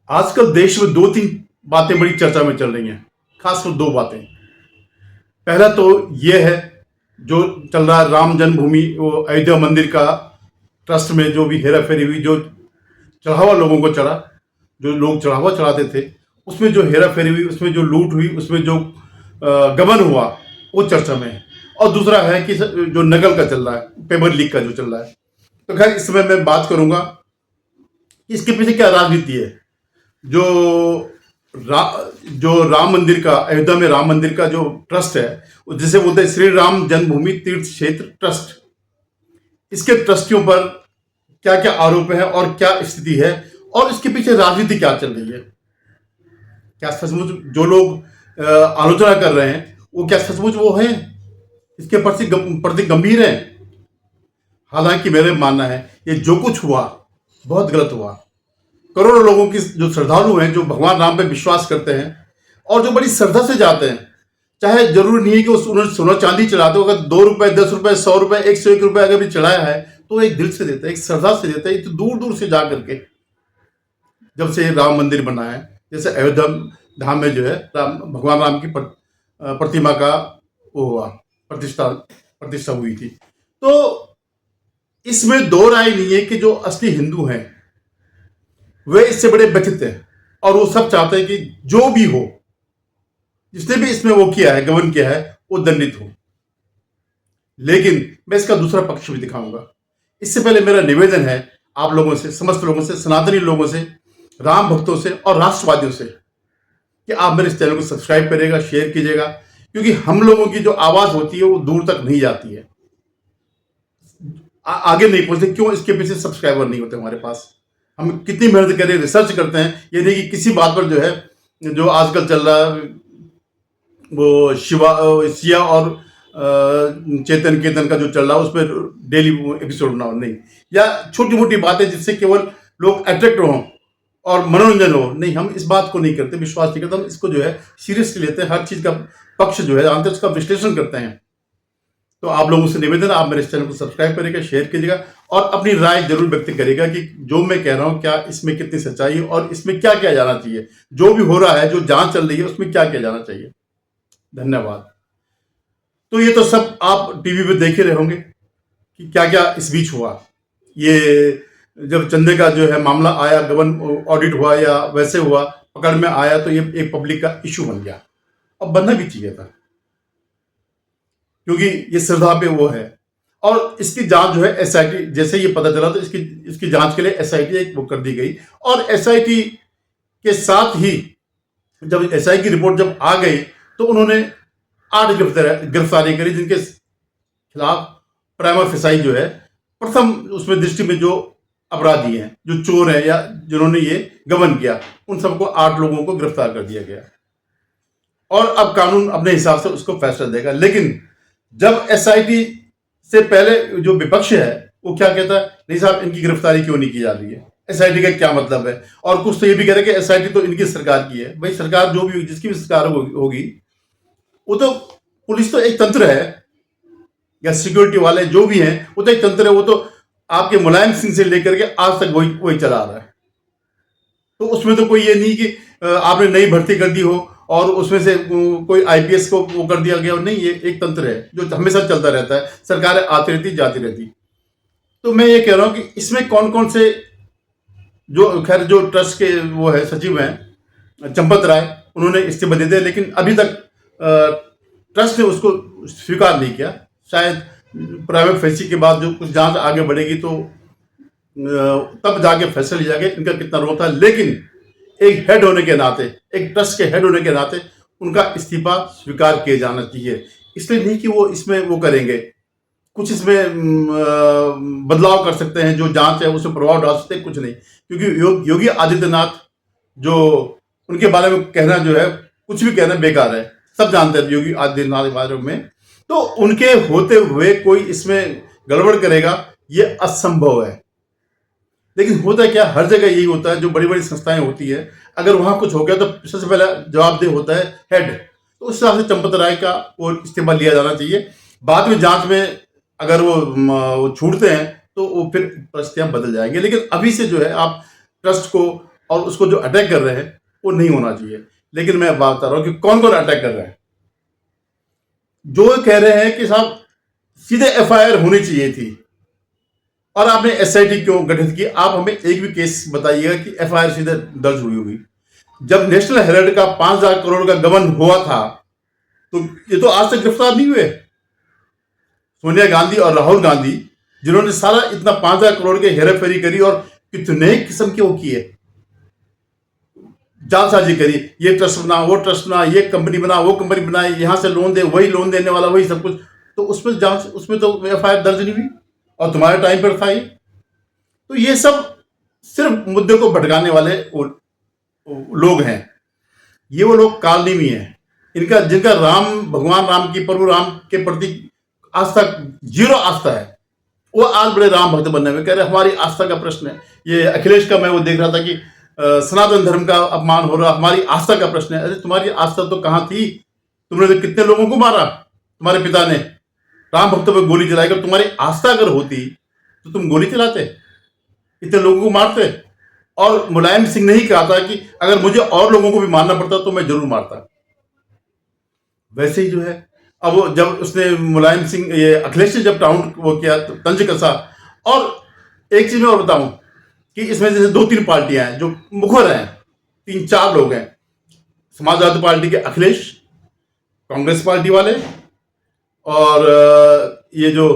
आजकल देश में दो तीन बातें बड़ी चर्चा में चल रही हैं, खासकर दो बातें। पहला तो ये है, जो चल रहा है राम जन्मभूमि वो अयोध्या मंदिर का ट्रस्ट में जो भी हेरा फेरी हुई, जो चढ़ावा लोगों को चढ़ा, जो लोग चढ़ावा चढ़ाते थे, उसमें जो हेरा फेरी हुई, उसमें जो लूट हुई, उसमें जो गबन हुआ, वो चर्चा में है। और दूसरा है कि जो नकल का चल रहा है, पेपर लीक का जो चल रहा है। तो खैर, इस समय मैं बात करूंगा कि इसके पीछे क्या राजनीति है। जो जो राम मंदिर का, अयोध्या में राम मंदिर का जो ट्रस्ट है, जिसे बोलते हैं श्री राम जन्मभूमि तीर्थ क्षेत्र ट्रस्ट, इसके ट्रस्टियों पर क्या क्या आरोप है और क्या स्थिति है, और इसके पीछे राजनीति क्या चल रही है। क्या सचमुच जो लोग आलोचना कर रहे हैं, वो क्या सचमुच वो है, इसके प्रति गंभीर है। हालांकि मेरा मानना है ये जो कुछ हुआ बहुत गलत हुआ। करोड़ों लोगों की जो श्रद्धालु हैं, जो भगवान राम पे विश्वास करते हैं और जो बड़ी श्रद्धा से जाते हैं, चाहे जरूरी नहीं है कि उन्होंने सोना चांदी चढ़ाते हो, अगर 2 रुपए, 10 रुपए, 100 रुपए, 101 रुपए अगर भी चढ़ाया है तो एक दिल से देता है, एक श्रद्धा से देता है। तो दूर दूर से जा करके, जब से राम मंदिर बना है, जैसे अयोध्या धाम में जो है भगवान राम की प्रतिमा का वो हुआ, प्रतिष्ठा हुई थी। तो इसमें दो राय नहीं है कि जो असली हिंदू हैं वे इससे बड़े व्यथित हैं, और वो सब चाहते हैं कि जो भी हो, जिसने भी इसमें वो किया है, गबन किया है, वो दंडित हो। लेकिन मैं इसका दूसरा पक्ष भी दिखाऊंगा। इससे पहले मेरा निवेदन है आप लोगों से, समस्त लोगों से, सनातनी लोगों से, राम भक्तों से और राष्ट्रवादियों से, कि आप मेरे इस चैनल को सब्सक्राइब करिएगा, शेयर कीजिएगा, क्योंकि हम लोगों की जो आवाज होती है वो दूर तक नहीं जाती है, आगे नहीं पहुंचते। क्यों? इसके पीछे सब्सक्राइबर नहीं होते हमारे पास। हम कितनी मेहनत करें, रिसर्च करते हैं, ये नहीं कि किसी बात पर जो है, जो आजकल चल रहा है वो सिया और चेतन केतन का जो चल रहा है, उस पर डेली एपिसोड बनाओ, नहीं, या छोटी मोटी बातें जिससे केवल लोग अट्रैक्ट हों और मनोरंजन हो, नहीं, हम इस बात को नहीं करते, विश्वास नहीं करते। हम इसको जो है सीरियसली लेते हैं, हर चीज का पक्ष जो है जानते हैं, उसका विश्लेषण करते हैं। तो आप लोगों से निवेदन, आप मेरे इस चैनल को सब्सक्राइब करिएगा, शेयर कीजिएगा, और अपनी राय जरूर व्यक्त करिएगा कि जो मैं कह रहा हूं क्या इसमें कितनी सच्चाई है और इसमें क्या किया जाना चाहिए। जो भी हो रहा है, जो जांच चल रही है, उसमें क्या किया जाना चाहिए। धन्यवाद। तो ये तो सब आप टीवी पे देख ही रहे होंगे कि क्या क्या इस बीच हुआ। ये जब चंदे का जो है मामला आया, गबन ऑडिट हुआ या वैसे हुआ, पकड़ में आया, तो ये एक पब्लिक का इश्यू बन गया। अब बनना भी चाहिए था, क्योंकि ये श्रद्धा पे वो है। और इसकी जांच जो है एसआईटी, जैसे ये पता चला तो इसकी जांच के लिए एसआईटी एक वो कर दी गई, और एसआईटी के साथ ही जब एसआईटी की रिपोर्ट जब आ गई तो उन्होंने 8 गिरफ्तारी करी, जिनके खिलाफ प्राइमा फेसाई जो है, प्रथम उसमें दृष्टि में जो अपराधी हैं, जो चोर हैं या जिन्होंने ये गबन किया, उन सबको 8 लोगों को गिरफ्तार कर दिया गया। और अब कानून अपने हिसाब से उसको फैसला देगा। लेकिन जब एसआईटी से पहले जो विपक्ष है वो क्या कहता है, नहीं साहब, इनकी गिरफ्तारी क्यों नहीं की जा रही है, एसआईटी का क्या मतलब है। और कुछ तो ये भी कह रहे कि एसआईटी तो इनकी सरकार की है। भाई, सरकार जो भी, जिसकी भी सरकार होगी, वो तो, पुलिस तो एक तंत्र है, या सिक्योरिटी वाले जो भी हैं वो तो एक तंत्र है। वो तो आपके मुलायम सिंह से लेकर के आज तक वही चला रहा है। तो उसमें तो कोई ये नहीं कि आपने नई भर्ती कर दी हो और उसमें से कोई आईपीएस को वो कर दिया गया, नहीं, ये एक तंत्र है जो हमेशा चलता रहता है, सरकारें आती रहती जाती रहती। तो मैं ये कह रहा हूं कि इसमें कौन कौन से, जो खैर जो ट्रस्ट के वो है सचिव हैं चंपत राय, उन्होंने इस्तीफा दे दिया, लेकिन अभी तक ट्रस्ट ने उसको स्वीकार नहीं किया। शायद प्राइवेट फैसी के बाद जो कुछ जांच आगे बढ़ेगी तो तब जाके फैसला लिया जाएगा इनका कितना रोल था। लेकिन एक हेड होने के नाते, एक ट्रस्ट के हेड होने के नाते उनका इस्तीफा स्वीकार किया जाना चाहिए। इसलिए नहीं कि वो इसमें वो करेंगे, कुछ इसमें बदलाव कर सकते हैं, जो जांच है उसमें प्रभाव डाल सकते हैं, कुछ नहीं। क्योंकि योगी आदित्यनाथ, जो उनके बारे में कहना जो है, कुछ भी कहना बेकार है, सब जानते हैं योगी आदित्यनाथ के बारे में। तो उनके होते हुए कोई इसमें गड़बड़ करेगा, ये असंभव है। लेकिन होता है क्या, हर जगह यही होता है, जो बड़ी बड़ी संस्थाएं होती है, अगर वहां कुछ हो गया तो सबसे पहला जवाबदेह होता है हेड। तो उस हिसाब से चंपत राय का वो इस्तीफा लिया जाना चाहिए। बाद में जांच में अगर वो छूटते हैं तो वो फिर परिस्थितियां बदल जाएंगी। लेकिन अभी से जो है आप ट्रस्ट को और उसको जो अटैक कर रहे हैं वो नहीं होना चाहिए। लेकिन मैं बात कर रहा हूं कि कौन कौन अटैक कर रहे हैं। जो कह रहे हैं कि साहब सीधे एफआईआर होनी चाहिए थी और आपने एसआईटी क्यों गठित की, आप हमें एक भी केस बताइएगा कि एफआईआर सीधे दर्ज हुई होगी। जब नेशनल हेराल्ड का 5,000 करोड़ का गबन हुआ था तो ये तो आज तक गिरफ्तार नहीं हुए। सोनिया गांधी और राहुल गांधी जिन्होंने सारा इतना 5,000 करोड़ के हेराफेरी करी और कितने किस्म के वो किए, जालसाजी करी, ये ट्रस्ट बना, वो ट्रस्ट बना, ये कंपनी बना, वो कंपनी बनाई, यहां से लोन दे, वही लोन देने वाला, वही सब कुछ। तो उसमें जांच, उसमें तो एफआईआर दर्ज नहीं हुई और तुम्हारे टाइम पर था ये। तो ये सब सिर्फ मुद्दे को भटकाने वाले लोग हैं। ये वो लोग कालनेमी हैं, इनका जिनका भगवान राम की, प्रभु राम के प्रति आस्था, जीरो आस्था है, वो आज बड़े राम भक्त बनने में कह रहे हमारी आस्था का प्रश्न है। ये अखिलेश का मैं वो देख रहा था कि सनातन धर्म का अपमान हो रहा, हमारी आस्था का प्रश्न है। अरे तुम्हारी आस्था तो कहां थी? तुमने तो कितने लोगों को मारा, तुम्हारे पिता ने राम भक्तों पर गोली चलाई। कर तुम्हारी आस्था अगर होती तो तुम गोली चलाते, इतने लोगों को मारते। और मुलायम सिंह ने ही कहा था कि अगर मुझे और लोगों को भी मारना पड़ता तो मैं जरूर मारता। वैसे ही जो है, अब जब उसने मुलायम सिंह, ये अखिलेश ने जब टाउन वो किया तो तंज कसा। और एक चीज मैं और बताऊं कि इसमें जैसे 2-3 पार्टियां हैं जो मुखर हैं, 3-4 लोग हैं। समाजवादी पार्टी के अखिलेश, कांग्रेस पार्टी वाले, और ये जो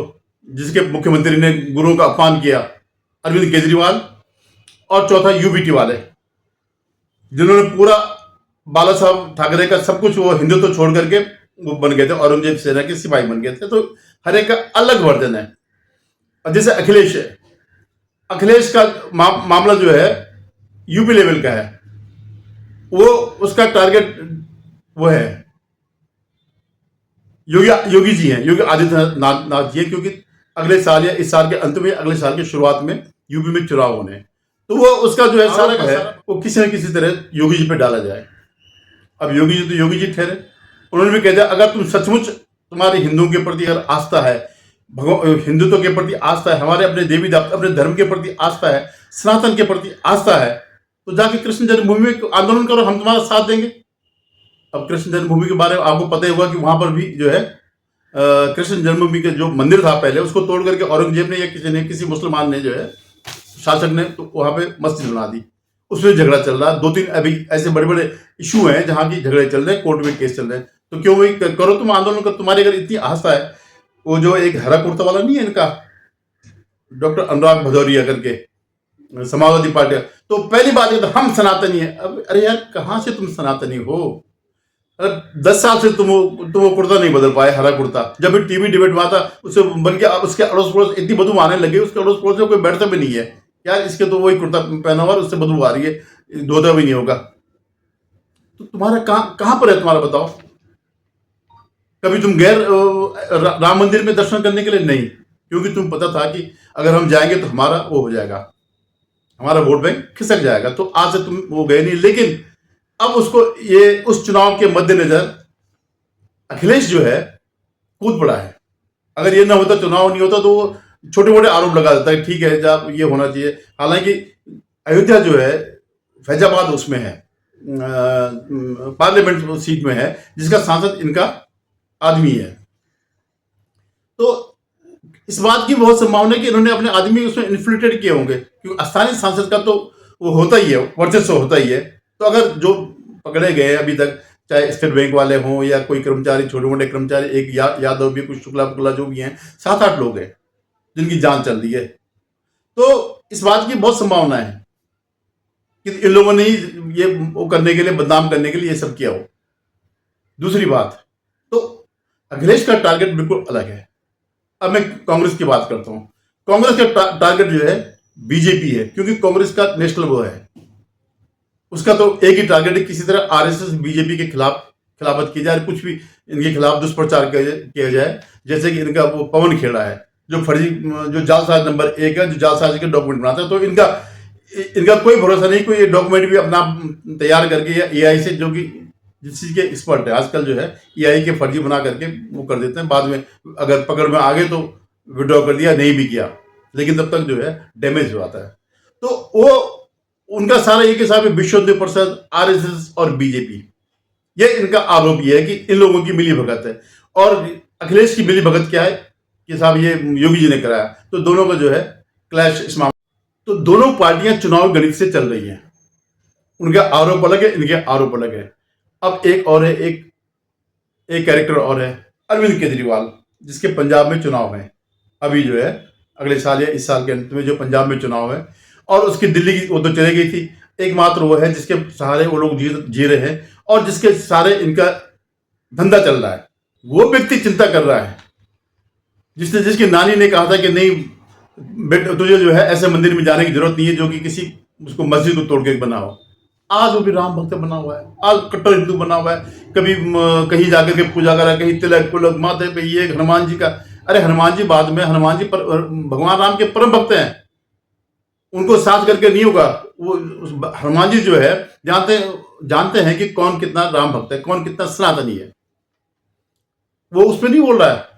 जिसके मुख्यमंत्री ने गुरुओं का अपमान किया, अरविंद केजरीवाल, और चौथा यूबीटी वाले, जिन्होंने पूरा बाला साहब ठाकरे का सब कुछ, वो हिंदुत्व छोड़ करके वो बन गए थे, औरंगजेब सेना के सिपाही बन गए थे। तो हर एक का अलग वर्जन है। और जैसे अखिलेश है, अखिलेश का मामला जो है यूपी लेवल का है। वो उसका टारगेट वो है योगी जी हैं, योगी आदित्यनाथ जी हैं, क्योंकि अगले साल या इस साल के अंत में, अगले साल की शुरुआत में यूपी में चुनाव होने हैं। तो वो उसका जो है सारा है वो किसी न किसी तरह योगी जी पे डाला जाए। अब योगी जी तो योगी जी ठहरे, उन्होंने भी कह दिया अगर तुम सचमुच, तुम्हारे हिंदुओं के प्रति अगर आस्था है, हिंदुत्व के प्रति आस्था है, हमारे अपने देवी देवता, अपने धर्म के प्रति आस्था है, सनातन के प्रति आस्था है, तो जाके कृष्ण जन्मभूमि में आंदोलन करो, हम तुम्हारा साथ देंगे। अब कृष्ण जन्मभूमि के बारे में आपको पता ही होगा कि वहां पर भी जो है कृष्ण जन्मभूमि के जो मंदिर था पहले, उसको तोड़ करके औरंगजेब ने या किसी मुसलमान ने जो है, शासक ने, तो वहां पे मस्जिद बना दी। उसमें झगड़ा चल रहा है। 2-3 अभी ऐसे बड़े बड़े इशू हैं जहां की झगड़े चल रहे हैं, कोर्ट में केस चल रहे हैं। तो क्यों वही करो तुम आंदोलन कर, तुम्हारी अगर इतनी आस्था है। वो जो एक हरा कुर्ता वाला नहीं है इनका, डॉक्टर अनुराग भदौरिया करके, समाजवादी पार्टी, तो पहली बात ये तो हम सनातनी है। अब अरे यार कहां से तुम सनातनी हो? 10 साल से तुम वो कुर्ता नहीं बदल पाए, हरा कुर्ता। जब भी टीवी डिबेट हुआ था उससे बन के उसके अड़ोस पड़ोस इतनी बदबू आने लगी, उसके अड़ोस पड़ोस में कोई बैठता भी नहीं है यार, इसके तो वही कुर्ता पहना हुआ, उससे बदबू आ रही है, धोता भी नहीं होगा। तो तुम्हारा कहां पर है तुम्हारा, बताओ? कभी तुम गैर राम मंदिर में दर्शन करने के लिए? नहीं, क्योंकि तुम पता था कि अगर हम जाएंगे तो हमारा वो हो जाएगा, हमारा वोट बैंक खिसक जाएगा। तो आज से तुम वो गए नहीं। लेकिन अब उसको ये उस चुनाव के मद्देनजर अखिलेश जो है कूद पड़ा है। अगर ये ना होता, चुनाव नहीं होता, तो वो छोटे मोटे आरोप लगा देता है, ठीक है जब ये होना चाहिए। हालांकि अयोध्या जो है फैजाबाद उसमें है, पार्लियामेंट सीट में है, जिसका सांसद इनका आदमी है। तो इस बात की बहुत संभावना है कि इन्होंने अपने आदमी उसमें इन्फ्लिक्टेड किए होंगे, क्योंकि स्थानीय सांसद का तो वो होता ही है, वर्चस्व होता ही है। तो अगर जो पकड़े गए अभी तक, चाहे स्टेट बैंक वाले हों या कोई कर्मचारी, छोटे मोटे कर्मचारी, एक यादव भी, कुछ शुक्ला पुक्ला जो भी हैं, 7-8 लोग हैं जिनकी जान चल रही है। तो इस बात की बहुत संभावना है कि इन लोगों ने ही ये वो करने के लिए, बदनाम करने के लिए ये सब किया हो। दूसरी बात, तो अखिलेश का टारगेट बिल्कुल अलग है। अब मैं कांग्रेस की बात करता हूं। कांग्रेस का टारगेट जो है बीजेपी है, क्योंकि कांग्रेस का नेशनल वो है, उसका तो एक ही टारगेट है, किसी तरह आरएसएस बीजेपी के खिलाफत की जाए, कुछ भी इनके खिलाफ दुष्प्रचार किया जाए। जैसे कि इनका वो पवन खेड़ा है, जो फर्जी, जो जालसाज नंबर 1 है, जो जालसाज के डॉक्यूमेंट बनाता है। तो इनका कोई भरोसा नहीं, कोई डॉक्यूमेंट भी अपना तैयार करके, या एआई से, जो कि जिस चीज के एक्सपर्ट है आजकल जो है, एआई के फर्जी बना करके वो कर देते हैं। बाद में अगर पकड़ में आ गए तो विड्रॉ कर दिया, नहीं भी किया, लेकिन तब तक जो है डैमेज हो जाता है। तो उनका सारा एक हिसाब है विश्व हिंदू परिषद, आरएसएस और बीजेपी। ये इनका आरोप ये है कि इन लोगों की मिली भगत है। और अखिलेश की मिली भगत क्या है कि साहब ये योगी जी ने कराया, तो दोनों का जो है क्लैश इस मामले। तो दोनों पार्टियां चुनाव गणित से चल रही हैं, उनका आरोप अलग है, इनके आरोप अलग है। अब एक और है, एक कैरेक्टर और है, अरविंद केजरीवाल, जिसके पंजाब में चुनाव है अभी जो है, अगले साल या इस साल के अंत में जो पंजाब में चुनाव है। और उसकी दिल्ली की वो तो चली गई थी, एकमात्र वो है जिसके सहारे वो लोग जी रहे हैं और जिसके सहारे इनका धंधा चल रहा है। वो व्यक्ति चिंता कर रहा है जिसकी नानी ने कहा था कि नहीं बेटा, तुझे जो है ऐसे मंदिर में जाने की जरूरत नहीं है जो कि किसी उसको मस्जिद को तोड़ के बना हो। आज वो भी राम भक्त बना हुआ है, आज कट्टर हिंदू बना हुआ है। कभी कहीं जाकर के पूजा करा, कहीं तिलक पुलक माथे पे ये हनुमान जी का। अरे हनुमान जी बाद में, हनुमान जी पर भगवान राम के परम भक्त हैं, उनको साथ करके नहीं होगा। वो हनुमान जी जो है जानते हैं कि कौन कितना राम भक्त है, कौन कितना सनातनी है। वो उस पर नहीं बोल रहा है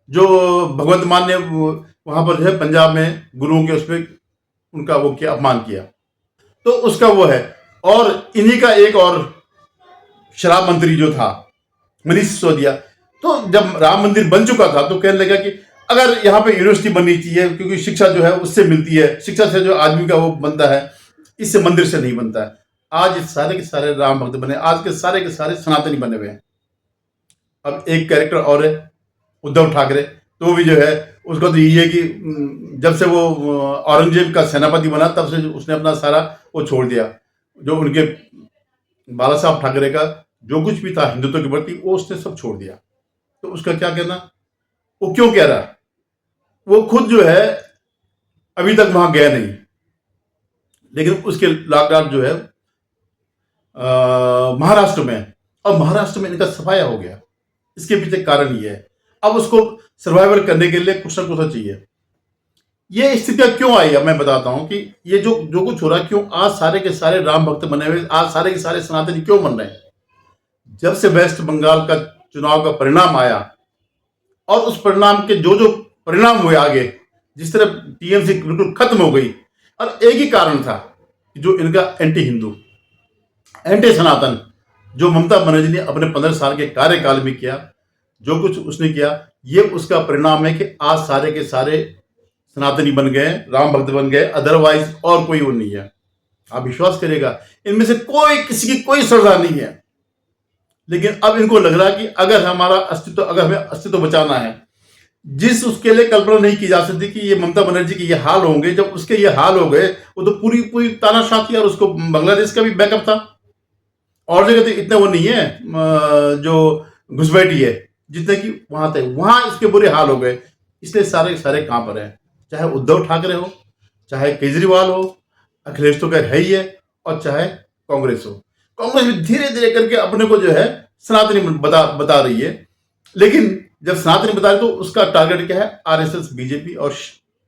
जो भगवंत मान ने वहां पर जो है पंजाब में गुरुओं के उस पर उनका वो किया, अपमान किया, तो उसका वो है। और इन्हीं का एक और शराब मंत्री जो था मनीष सिसोदिया, तो जब राम मंदिर बन चुका था तो कहने लगा कि अगर यहाँ पे यूनिवर्सिटी बननी चाहिए, क्योंकि शिक्षा जो है उससे मिलती है, शिक्षा से जो आदमी का वो बनता है, इससे मंदिर से नहीं बनता है। आज सारे के सारे राम भक्त बने, आज के सारे सनातनी बने हुए हैं। अब एक कैरेक्टर और है उद्धव ठाकरे, तो भी जो है उसका तो यही है कि जब से वो औरंगजेब का सेनापति बना तब से उसने अपना सारा वो छोड़ दिया। जो उनके बाला साहब ठाकरे का जो कुछ भी था हिंदुत्व के प्रति, वो उसने सब छोड़ दिया। तो उसका क्या कहना, वो क्यों कह रहा, वो खुद जो है अभी तक वहां गया नहीं, लेकिन उसके लॉकडाउन जो है महाराष्ट्र में, और महाराष्ट्र में इनका सफाया हो गया। इसके पीछे कारण ये है, अब उसको सर्वाइवल करने के लिए कुछ ना कुछ चाहिए। ये स्थितियां क्यों आई है मैं बताता हूं कि ये जो कुछ हो रहा है, क्यों आज सारे के सारे राम भक्त बने हुए, आज सारे के सारे सनातनी क्यों बन रहे हैं। जब से वेस्ट बंगाल का चुनाव का परिणाम आया और उस परिणाम के जो परिणाम हुए आगे, जिस तरह टीएमसी बिल्कुल खत्म हो गई, और एक ही कारण था कि जो इनका एंटी हिंदू, एंटी सनातन, जो ममता बनर्जी ने अपने 15 साल के कार्यकाल में किया, जो कुछ उसने किया, ये उसका परिणाम है कि आज सारे के सारे सनातनी बन गए, राम भक्त बन गए, अदरवाइज और कोई वो नहीं है। आप विश्वास करिएगा, इनमें से कोई किसी की कोई श्रद्धा नहीं है। लेकिन अब इनको लग रहा है कि अगर हमें अस्तित्व बचाना है, जिस उसके लिए कल्पना नहीं की जा सकती कि ये ममता बनर्जी के ये हाल होंगे, जब उसके ये हाल हो गए, वो तो पूरी तानाशाह थी, और उसको बांग्लादेश का भी बैकअप था। और जगह तो इतने वो नहीं है जो घुसपैठी है जितने की वहां थे, वहां इसके बुरे हाल हो गए। इसलिए सारे कहां पर है, चाहे उद्धव ठाकरे हो, चाहे केजरीवाल हो, अखिलेश तो है ही है, और चाहे कांग्रेस हो। कांग्रेस भी धीरे धीरे करके अपने को जो है सनातनी बता रही है, लेकिन जब सनातनी बता रही तो उसका टारगेट क्या है, आरएसएस, बीजेपी और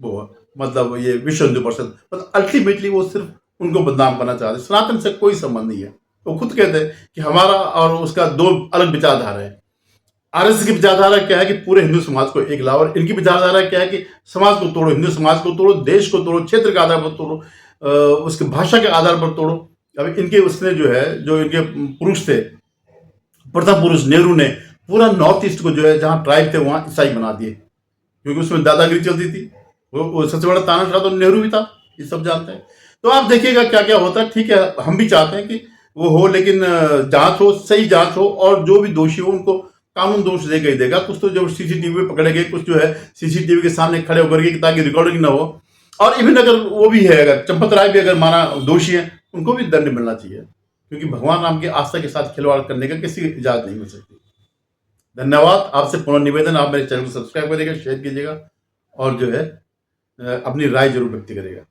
वो मतलब ये विश्व हिंदू परिषद। मतलब अल्टीमेटली वो सिर्फ उनको बदनाम करना चाहते, सनातन से कोई संबंध नहीं है। वो खुद कहते हैं कि हमारा और उसका दो अलग विचारधारा है। आरएसएस की विचारधारा क्या है कि पूरे हिंदू समाज को एक लाओ, और इनकी विचारधारा क्या है कि समाज को तोड़ो, हिंदू समाज को तोड़ो, देश को तोड़ो, क्षेत्र के आधार पर तोड़ो, उसके भाषा के आधार पर तोड़ो। अब इनके उसने जो है, जो इनके पुरुष थे, प्रथम पुरुष नेहरू ने पूरा नॉर्थ ईस्ट को जो है जहां ट्राइब थे वहां ईसाई बना दिए, क्योंकि उसमें दादागिरी चलती थी। वो सबसे बड़ा तानाशाह तो नेहरू भी था, ये सब जानते हैं। तो आप देखिएगा क्या क्या होता है। ठीक है, हम भी चाहते हैं कि वो हो, लेकिन जांच हो, सही जांच हो, और जो भी दोषी हो उनको कानून दोष देगा ही देगा। कुछ तो जब सीसीटीवी में पकड़े गए, कुछ जो है सीसीटीवी के सामने खड़े होकर के ताकि रिकॉर्डिंग ना हो। और इवन अगर वो भी है, अगर चंपत राय भी अगर माना दोषी है, उनको भी दंड मिलना चाहिए, क्योंकि भगवान राम की आस्था के साथ खिलवाड़ करने का किसी की इजाजत नहीं मिल सकती। धन्यवाद। आपसे पुनः निवेदन, आप मेरे चैनल को सब्सक्राइब करिएगा, शेयर कीजिएगा, और जो है अपनी राय जरूर व्यक्त करिएगा।